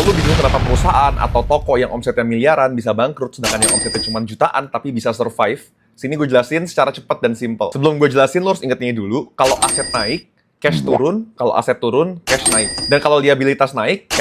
Kalau lu bingung kenapa perusahaan atau toko yang omsetnya miliaran bisa bangkrut, sedangkan yang omsetnya cuma jutaan tapi bisa survive, sini gue jelasin secara cepat dan simpel. Sebelum gue jelasin, lu harus inget ini dulu, kalau aset naik, cash turun, kalau aset turun, cash naik. Dan kalau liabilitas naik,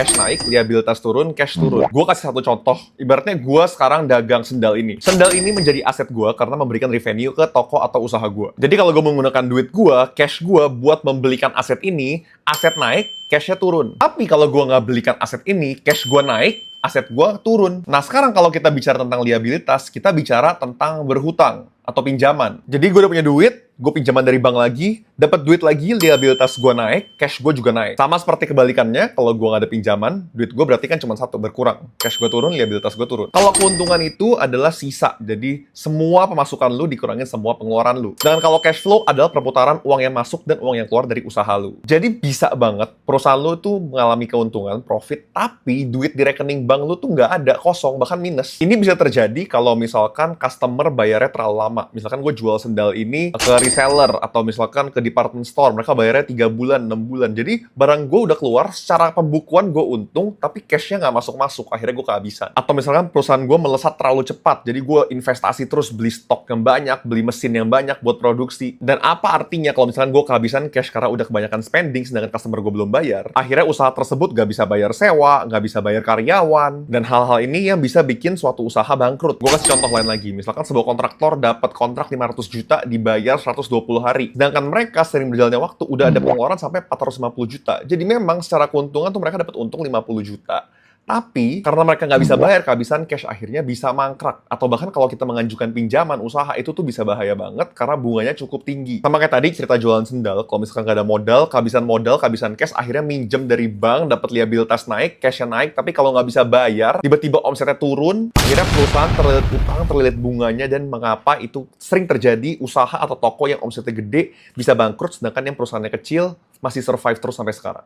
liabilitas turun, cash turun. Gue kasih satu contoh, ibaratnya gue sekarang dagang sendal ini. Sendal ini menjadi aset gue karena memberikan revenue ke toko atau usaha gue. Jadi kalau gue menggunakan duit gue, cash gue buat membelikan aset ini, aset naik, cashnya turun. Tapi kalau gue nggak belikan aset ini, cash gue naik, aset gue turun. Nah sekarang kalau kita bicara tentang liabilitas, kita bicara tentang berhutang atau pinjaman. Jadi gue udah punya duit, gue pinjaman dari bank lagi, dapat duit lagi, liabilitas gue naik, cash gue juga naik. Sama seperti kebalikannya, kalau gue nggak ada pinjaman, duit gue berarti kan cuma satu, berkurang. Cash gue turun, liabilitas gue turun. Kalau keuntungan itu adalah sisa, jadi semua pemasukan lu dikurangin semua pengeluaran lu. Dan kalau cash flow adalah perputaran uang yang masuk dan uang yang keluar dari usaha lu. Jadi bisa banget perusahaan lu tuh mengalami keuntungan, profit, tapi duit di rekening bank lu tuh nggak ada, kosong, bahkan minus. Ini bisa terjadi kalau misalkan customer bayarnya terlalu lama. Misalkan gue jual sendal ini ke reseller atau misalkan ke department store, mereka bayarnya 3 bulan, 6 bulan. Jadi barang gue udah keluar, secara pembukuan gue untung, tapi cashnya nggak masuk-masuk, akhirnya gue kehabisan. Atau misalkan perusahaan gue melesat terlalu cepat, jadi gue investasi terus, beli stok yang banyak, beli mesin yang banyak buat produksi. Dan apa artinya kalau misalkan gue kehabisan cash karena udah kebanyakan spending, sedangkan customer gue belum bayar, akhirnya usaha tersebut nggak bisa bayar sewa, nggak bisa bayar karyawan, dan hal-hal ini yang bisa bikin suatu usaha bangkrut. Gue kasih contoh lain lagi, misalkan sebuah kontraktor dapat kontrak 500 juta dibayar 120 hari. Sedangkan mereka sering berjalannya waktu udah ada pengeluaran sampai 450 juta. Jadi memang secara keuntungan tuh mereka dapat untung 50 juta. Tapi, karena mereka nggak bisa bayar, kehabisan cash akhirnya bisa mangkrak. Atau bahkan kalau kita mengajukan pinjaman usaha, itu tuh bisa bahaya banget karena bunganya cukup tinggi. Sama kayak tadi cerita jualan sendal, kalau misalkan nggak ada modal, kehabisan cash, akhirnya minjem dari bank, dapat liabilitas naik, cashnya naik, tapi kalau nggak bisa bayar, tiba-tiba omsetnya turun, akhirnya perusahaan terlilit utang, terlilit bunganya, dan mengapa itu sering terjadi usaha atau toko yang omsetnya gede bisa bangkrut, sedangkan yang perusahaannya kecil masih survive terus sampai sekarang.